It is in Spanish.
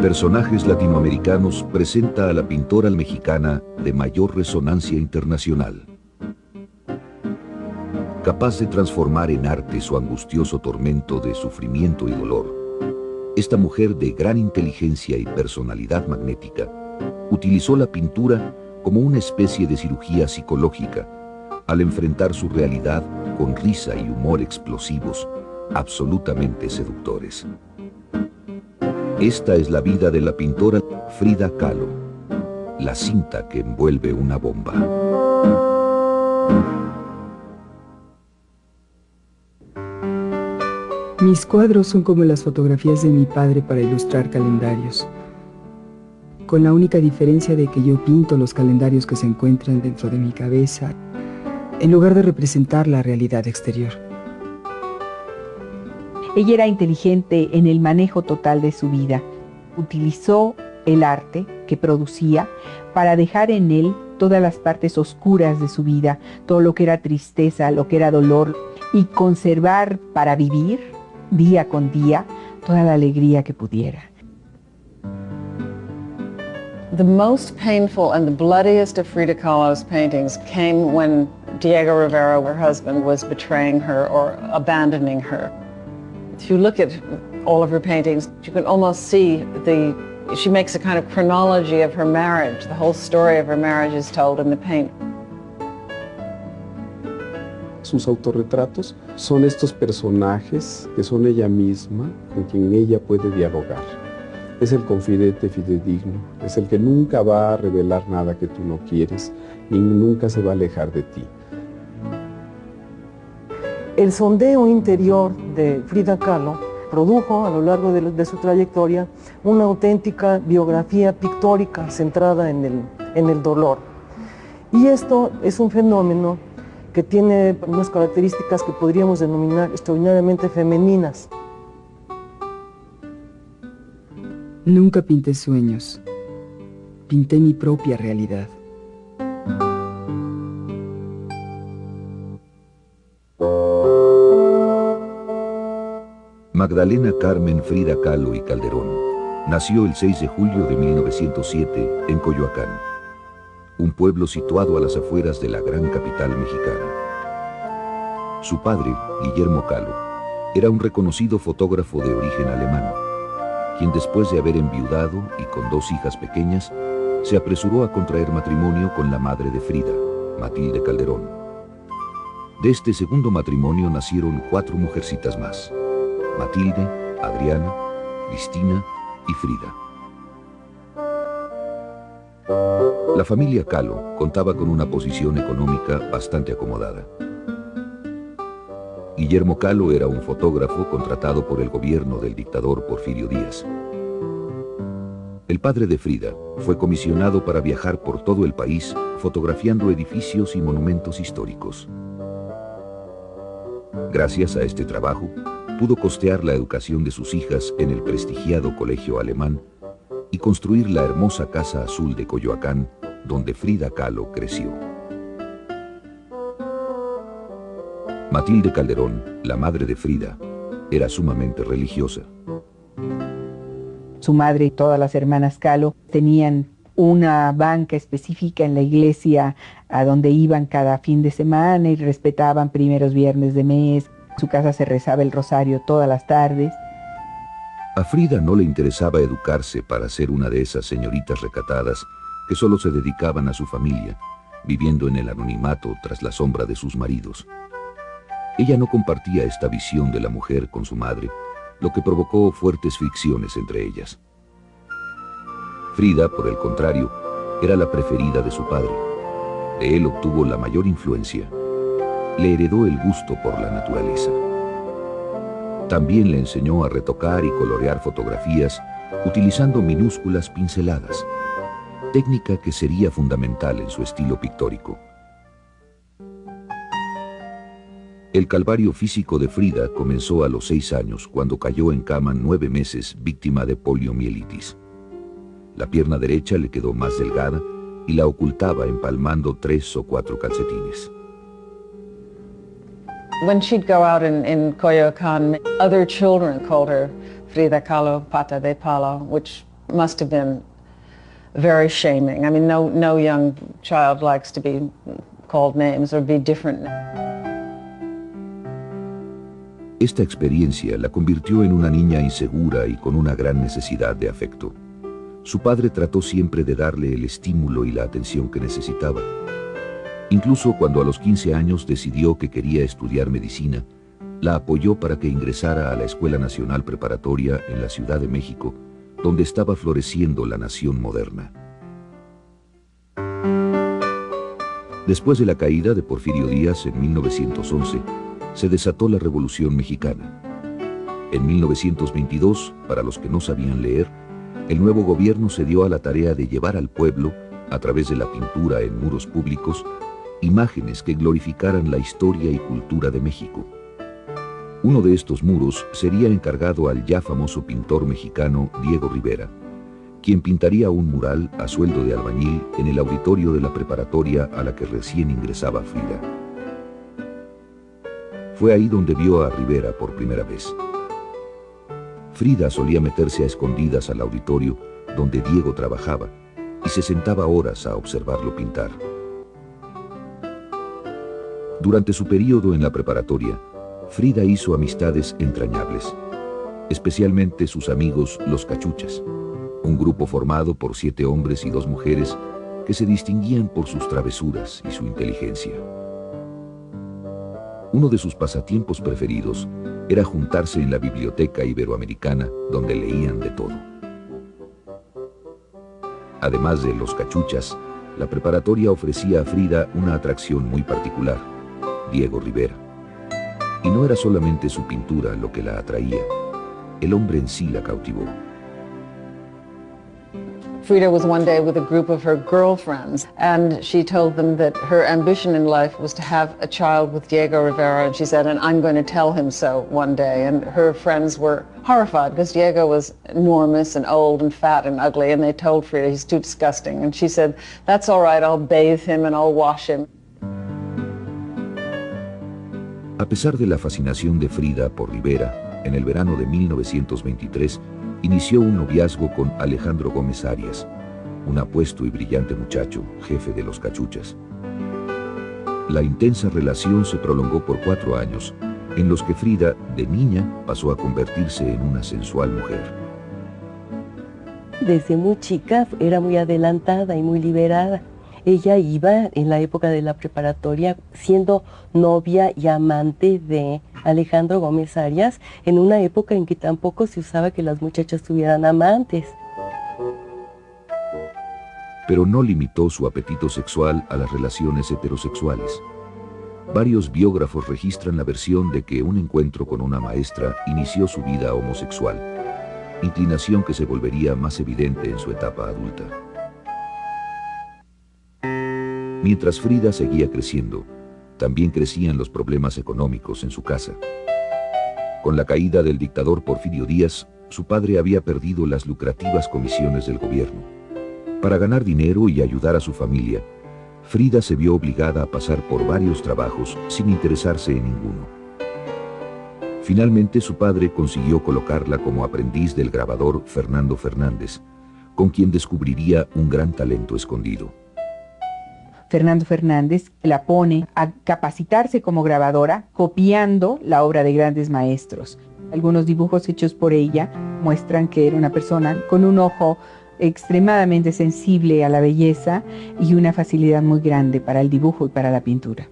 Personajes latinoamericanos presenta a la pintora mexicana de mayor resonancia internacional. Capaz de transformar en arte su angustioso tormento de sufrimiento y dolor, esta mujer de gran inteligencia y personalidad magnética utilizó la pintura como una especie de cirugía psicológica al enfrentar su realidad con risa y humor explosivos, absolutamente seductores. Esta es la vida de la pintora Frida Kahlo, la cinta que envuelve una bomba. Mis cuadros son como las fotografías de mi padre para ilustrar calendarios, con la única diferencia de que yo pinto los calendarios que se encuentran dentro de mi cabeza, en lugar de representar la realidad exterior. Ella era inteligente en el manejo total de su vida. Utilizó el arte que producía para dejar en él todas las partes oscuras de su vida, todo lo que era tristeza, lo que era dolor, y conservar para vivir día con día toda la alegría que pudiera. The most painful and the bloodiest of Frida Kahlo's paintings came when Diego Rivera, her husband, was betraying her or abandoning her. If you look at all of her paintings, you can almost see she makes a kind of chronology of her marriage. The whole story of her marriage is told in the paint. Sus autorretratos son estos personajes que son ella misma, con quien ella puede dialogar. Es el confidente fidedigno, es el que nunca va a revelar nada que tú no quieres, ni nunca se va a alejar de ti. El sondeo interior de Frida Kahlo produjo a lo largo de su trayectoria una auténtica biografía pictórica centrada en el dolor. Y esto es un fenómeno que tiene unas características que podríamos denominar extraordinariamente femeninas. Nunca pinté sueños, pinté mi propia realidad. Magdalena Carmen Frida Kahlo y Calderón nació el 6 de julio de 1907 en Coyoacán, un pueblo situado a las afueras de la gran capital mexicana. Su padre, Guillermo Kahlo, era un reconocido fotógrafo de origen alemán, quien después de haber enviudado y con 2 hijas pequeñas, se apresuró a contraer matrimonio con la madre de Frida, Matilde Calderón. De este segundo matrimonio nacieron 4 mujercitas más: Matilde, Adriana, Cristina y Frida. La familia Kahlo contaba con una posición económica bastante acomodada. Guillermo Kahlo era un fotógrafo contratado por el gobierno del dictador Porfirio Díaz. El padre de Frida fue comisionado para viajar por todo el país fotografiando edificios y monumentos históricos. Gracias a este trabajo, pudo costear la educación de sus hijas en el prestigiado colegio alemán y construir la hermosa Casa Azul de Coyoacán, donde Frida Kahlo creció. Matilde Calderón, la madre de Frida, era sumamente religiosa. Su madre y todas las hermanas Kahlo tenían una banca específica en la iglesia a donde iban cada fin de semana y respetaban primeros viernes de mes. En su casa se rezaba el rosario todas las tardes. A Frida no le interesaba educarse para ser una de esas señoritas recatadas que solo se dedicaban a su familia, viviendo en el anonimato tras la sombra de sus maridos. Ella no compartía esta visión de la mujer con su madre, lo que provocó fuertes fricciones entre ellas. Frida, por el contrario, era la preferida de su padre. De él obtuvo la mayor influencia. Le heredó el gusto por la naturaleza. También le enseñó a retocar y colorear fotografías utilizando minúsculas pinceladas, técnica que sería fundamental en su estilo pictórico. El calvario físico de Frida comenzó a los 6 años, cuando cayó en cama 9 meses víctima de poliomielitis. La pierna derecha le quedó más delgada y la ocultaba empalmando 3 o 4 calcetines. When she'd go out in Coyoacán, other children called her Frida Kahlo, Pata de Palo, which must have been very shaming. I mean, no young child likes to be called names or be different. Esta experiencia la convirtió en una niña insegura y con una gran necesidad de afecto. Su padre trató siempre de darle el estímulo y la atención que necesitaba. Incluso cuando a los 15 años decidió que quería estudiar medicina, la apoyó para que ingresara a la Escuela Nacional Preparatoria en la Ciudad de México, donde estaba floreciendo la nación moderna. Después de la caída de Porfirio Díaz en 1911, se desató la Revolución Mexicana. En 1922, para los que no sabían leer, el nuevo gobierno se dio a la tarea de llevar al pueblo, a través de la pintura en muros públicos, imágenes que glorificaran la historia y cultura de México. Uno de estos muros sería encargado al ya famoso pintor mexicano Diego Rivera, quien pintaría un mural a sueldo de albañil en el auditorio de la preparatoria a la que recién ingresaba Frida. Fue ahí donde vio a Rivera por primera vez. Frida solía meterse a escondidas al auditorio donde Diego trabajaba y se sentaba horas a observarlo pintar. Durante su período en la preparatoria, Frida hizo amistades entrañables, especialmente sus amigos los Cachuchas, un grupo formado por 7 hombres y 2 mujeres que se distinguían por sus travesuras y su inteligencia. Uno de sus pasatiempos preferidos era juntarse en la biblioteca iberoamericana, donde leían de todo. Además de los Cachuchas, la preparatoria ofrecía a Frida una atracción muy particular: Diego Rivera. Y no era solamente su pintura lo que la atraía, el hombre en sí la cautivó. Frida was one day with a group of her girlfriends, and she told them that her ambition in life was to have a child with Diego Rivera, and she said, and I'm going to tell him so one day. And her friends were horrified because Diego was enormous and old and fat and ugly, and they told Frida he's too disgusting. And she said, that's all right, I'll bathe him and I'll wash him. A pesar de la fascinación de Frida por Rivera, en el verano de 1923, inició un noviazgo con Alejandro Gómez Arias, un apuesto y brillante muchacho, jefe de los Cachuchas. La intensa relación se prolongó por 4 años, en los que Frida, de niña, pasó a convertirse en una sensual mujer. Desde muy chica era muy adelantada y muy liberada. Ella iba en la época de la preparatoria siendo novia y amante de Alejandro Gómez Arias, en una época en que tampoco se usaba que las muchachas tuvieran amantes. Pero no limitó su apetito sexual a las relaciones heterosexuales. Varios biógrafos registran la versión de que un encuentro con una maestra inició su vida homosexual, inclinación que se volvería más evidente en su etapa adulta. Mientras Frida seguía creciendo, también crecían los problemas económicos en su casa. Con la caída del dictador Porfirio Díaz, su padre había perdido las lucrativas comisiones del gobierno. Para ganar dinero y ayudar a su familia, Frida se vio obligada a pasar por varios trabajos sin interesarse en ninguno. Finalmente, su padre consiguió colocarla como aprendiz del grabador Fernando Fernández, con quien descubriría un gran talento escondido. Fernando Fernández la pone a capacitarse como grabadora, copiando la obra de grandes maestros. Algunos dibujos hechos por ella muestran que era una persona con un ojo extremadamente sensible a la belleza y una facilidad muy grande para el dibujo y para la pintura.